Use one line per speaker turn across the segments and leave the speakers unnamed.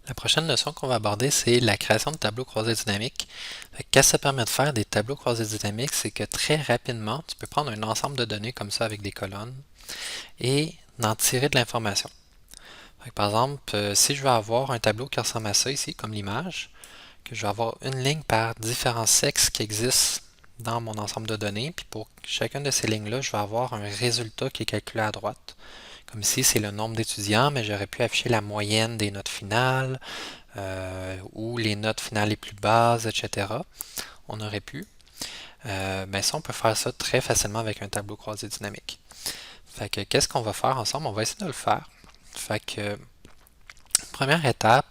La prochaine notion qu'on va aborder, c'est la création de tableaux croisés dynamiques. Qu'est-ce que ça permet de faire des tableaux croisés dynamiques? C'est que très rapidement, tu peux prendre un ensemble de données comme ça avec des colonnes et d'en tirer de l'information. Par exemple, si je veux avoir un tableau qui ressemble à ça ici, comme l'image, que je vais avoir une ligne par différents sexes qui existent dans mon ensemble de données, puis pour chacune de ces lignes-là, je vais avoir un résultat qui est calculé à droite. Comme ici, c'est le nombre d'étudiants, mais j'aurais pu afficher la moyenne des notes finales, ou les notes finales les plus basses, etc. On aurait pu. Ben ça, on peut faire ça très facilement avec un tableau croisé dynamique. Fait que qu'est-ce qu'on va faire ensemble? On va essayer de le faire. Fait que première étape,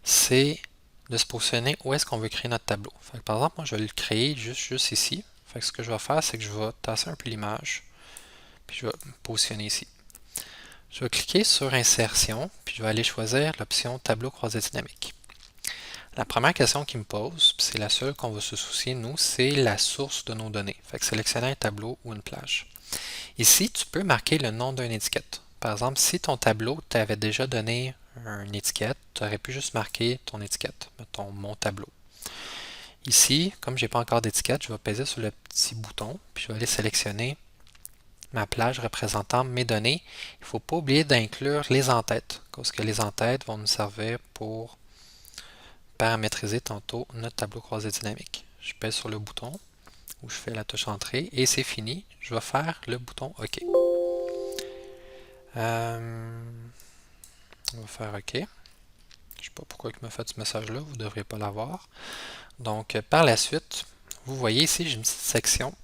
c'est de se positionner où est-ce qu'on veut créer notre tableau. Fait que, par exemple, moi je vais le créer juste ici. Fait que ce que je vais faire, c'est que je vais tasser un peu l'image, puis je vais me positionner ici. Je vais cliquer sur Insertion, puis je vais aller choisir l'option Tableau croisé dynamique. La première question qu'il me pose, c'est la seule qu'on va se soucier, nous, c'est la source de nos données. Fait que sélectionner un tableau ou une plage. Ici, tu peux marquer le nom d'une étiquette. Par exemple, si ton tableau t'avait déjà donné une étiquette, tu aurais pu juste marquer ton étiquette, mettons mon tableau. Ici, comme je n'ai pas encore d'étiquette, je vais peser sur le petit bouton, puis je vais aller sélectionner ma plage représentant mes données. Il ne faut pas oublier d'inclure les en-têtes, parce que les en-têtes vont nous servir pour paramétriser tantôt notre tableau croisé dynamique. Je pèse sur le bouton où je fais la touche entrée et c'est fini. Je vais faire le bouton OK. On va faire OK. Je ne sais pas pourquoi il m'a fait ce message-là, vous ne devriez pas l'avoir. Donc par la suite, vous voyez ici, j'ai une petite section.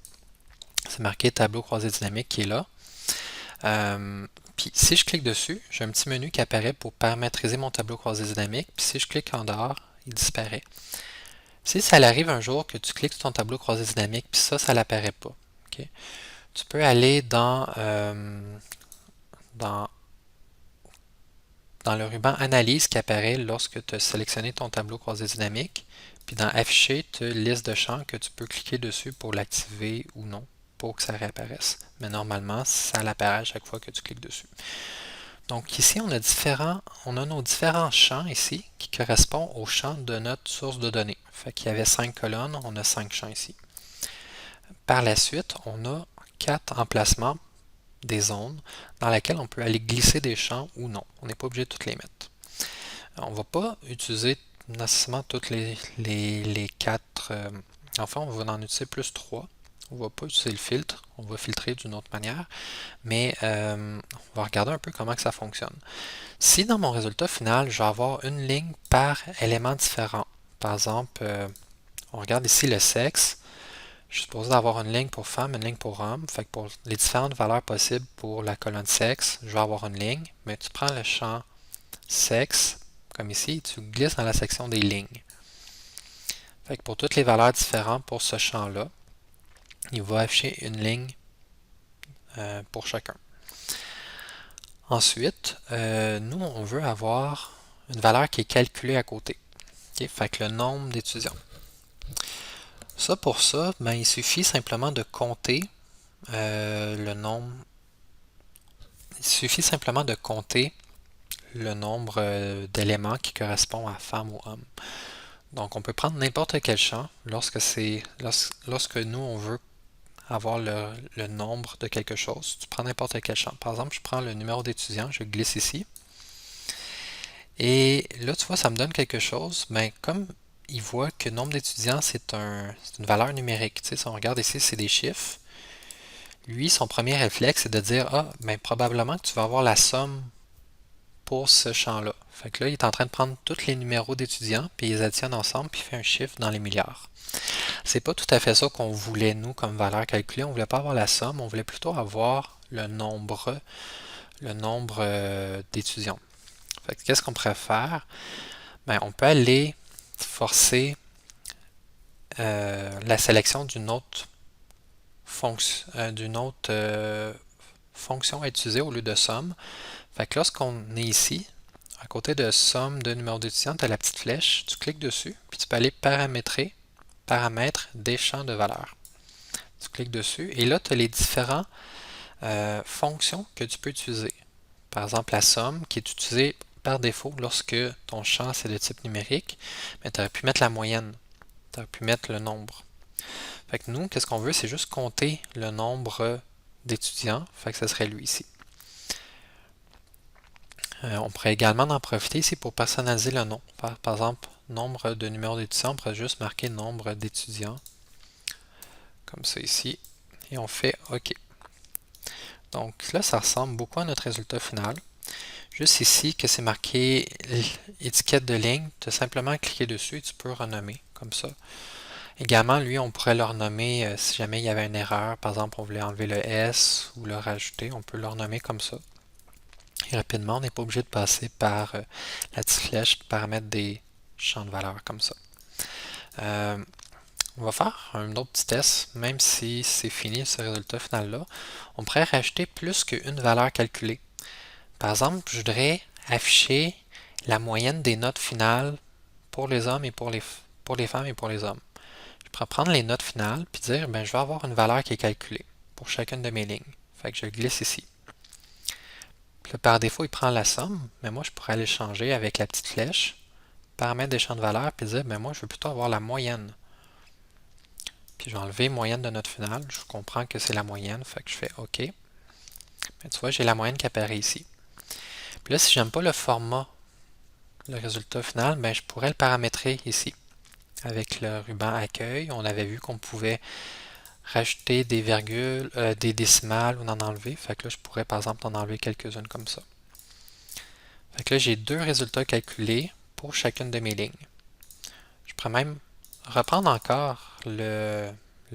C'est marqué tableau croisé dynamique qui est là. Puis si je clique dessus, j'ai un petit menu qui apparaît pour paramétriser mon tableau croisé dynamique. Puis si je clique en dehors, il disparaît. Si ça arrive un jour que tu cliques sur ton tableau croisé dynamique, puis ça n'apparaît pas, okay? Tu peux aller dans, dans le ruban Analyse qui apparaît lorsque tu as sélectionné ton tableau croisé dynamique, puis dans Afficher, tu as une liste de champs que tu peux cliquer dessus pour l'activer ou non, pour que ça réapparaisse. Mais normalement, ça l'apparaît à chaque fois que tu cliques dessus. Donc ici, on a nos différents champs ici qui correspondent aux champs de notre source de données. Fait qu'il y avait 5 colonnes, on a 5 champs ici. Par la suite, on a 4 emplacements des zones dans lesquelles on peut aller glisser des champs ou non. On n'est pas obligé de toutes les mettre. On ne va pas utiliser nécessairement toutes les 4. Enfin, on va en utiliser plus 3. On ne va pas utiliser le filtre, on va filtrer d'une autre manière, mais on va regarder un peu comment que ça fonctionne. Si dans mon résultat final, je vais avoir une ligne par élément différent, par exemple, on regarde ici le sexe, je suis supposé avoir une ligne pour femme, une ligne pour homme, fait que pour les différentes valeurs possibles pour la colonne sexe, je vais avoir une ligne, mais tu prends le champ sexe, comme ici, et tu glisses dans la section des lignes. Fait que pour toutes les valeurs différentes pour ce champ-là, il va afficher une ligne pour chacun. Ensuite, nous, on veut avoir une valeur qui est calculée à côté. Okay? Fait que le nombre d'étudiants. Ça, pour ça, ben, il suffit simplement de compter le nombre. Il suffit simplement de compter le nombre d'éléments qui correspond à femme ou homme. Donc, on peut prendre n'importe quel champ lorsque nous, on veut avoir le nombre de quelque chose. Tu prends n'importe quel champ. Par exemple, je prends le numéro d'étudiant, je glisse ici. Et là, tu vois, ça me donne quelque chose. Mais comme il voit que nombre d'étudiants, c'est une valeur numérique. Tu sais, si on regarde ici, c'est des chiffres. Lui, son premier réflexe, c'est de dire, ah, ben probablement que tu vas avoir la somme pour ce champ-là. Fait que là, il est en train de prendre tous les numéros d'étudiants, puis il les additionne ensemble, puis il fait un chiffre dans les milliards. C'est pas tout à fait ça qu'on voulait, nous, comme valeur calculée. On voulait pas avoir la somme, on voulait plutôt avoir le nombre d'étudiants. Fait que qu'est-ce qu'on pourrait faire? Ben, on peut aller forcer la sélection d'une autre fonction à utiliser au lieu de somme. Fait que lorsqu'on est ici, à côté de somme de numéro d'étudiant, tu as la petite flèche, tu cliques dessus, puis tu peux aller paramètres des champs de valeur. Tu cliques dessus, et là, tu as les différentes fonctions que tu peux utiliser. Par exemple, la somme qui est utilisée par défaut, lorsque ton champ c'est de type numérique, tu aurais pu mettre la moyenne, tu aurais pu mettre le nombre. Fait que nous, qu'est-ce qu'on veut, c'est juste compter le nombre d'étudiants, fait que ce serait lui ici. On pourrait également en profiter ici pour personnaliser le nom. Par exemple, nombre de numéros d'étudiants, on pourrait juste marquer nombre d'étudiants, comme ça ici, et on fait OK. Donc là, ça ressemble beaucoup à notre résultat final. Juste ici, que c'est marqué étiquette de ligne, tu as simplement cliqué dessus et tu peux renommer comme ça. Également, lui, on pourrait le renommer si jamais il y avait une erreur. Par exemple, on voulait enlever le S ou le rajouter, on peut le renommer comme ça. Et rapidement, on n'est pas obligé de passer par la petite flèche paramètre des champs de valeur comme ça. On va faire un autre petit test, même si c'est fini ce résultat final-là. On pourrait rajouter plus qu'une valeur calculée. Par exemple, je voudrais afficher la moyenne des notes finales pour les hommes et pour les femmes et pour les hommes. Je pourrais prendre les notes finales puis dire ben, je vais avoir une valeur qui est calculée pour chacune de mes lignes. Fait que je glisse ici. Puis là, par défaut, il prend la somme, mais moi je pourrais aller changer avec la petite flèche, paramètre des champs de valeur, puis dire ben moi je veux plutôt avoir la moyenne. Puis je vais enlever moyenne de note finale. Je comprends que c'est la moyenne, fait que je fais OK. Mais tu vois, j'ai la moyenne qui apparaît ici. Puis là, si j'aime pas le format, le résultat final, ben, je pourrais le paramétrer ici. Avec le ruban accueil, on avait vu qu'on pouvait rajouter des virgules, des décimales ou en enlever. Fait que là, je pourrais par exemple en enlever quelques-unes comme ça. Fait que là, j'ai deux résultats calculés pour chacune de mes lignes. Je pourrais même reprendre encore le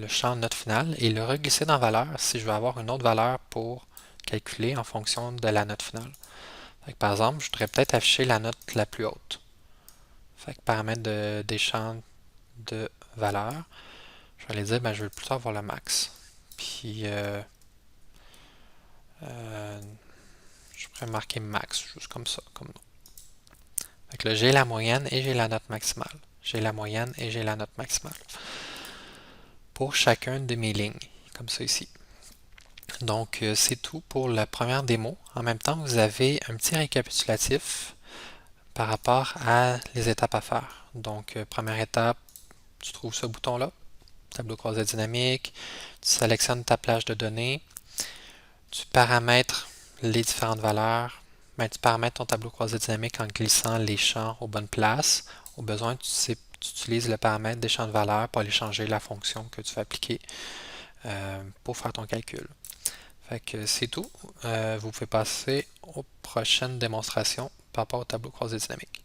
champ note finale et le reglisser dans valeur si je veux avoir une autre valeur pour calculer en fonction de la note finale. Fait que, par exemple, je voudrais peut-être afficher la note la plus haute. Fait que paramètre des champs de valeur, je vais aller dire, ben, je veux plutôt avoir le max. Puis, je pourrais marquer max, juste comme ça, comme nom. Fait que là, j'ai la moyenne et j'ai la note maximale. J'ai la moyenne et j'ai la note maximale. Pour chacune de mes lignes, comme ça ici. Donc, c'est tout pour la première démo. En même temps, vous avez un petit récapitulatif par rapport à les étapes à faire. Donc, première étape, tu trouves ce bouton-là, tableau croisé dynamique, tu sélectionnes ta plage de données, tu paramètres les différentes valeurs, ben, tu paramètres ton tableau croisé dynamique en glissant les champs aux bonnes places. Au besoin, tu utilises le paramètre des champs de valeur pour aller changer la fonction que tu vas appliquer pour faire ton calcul. Fait que c'est tout. Vous pouvez passer aux prochaines démonstrations par rapport au tableau croisé dynamique.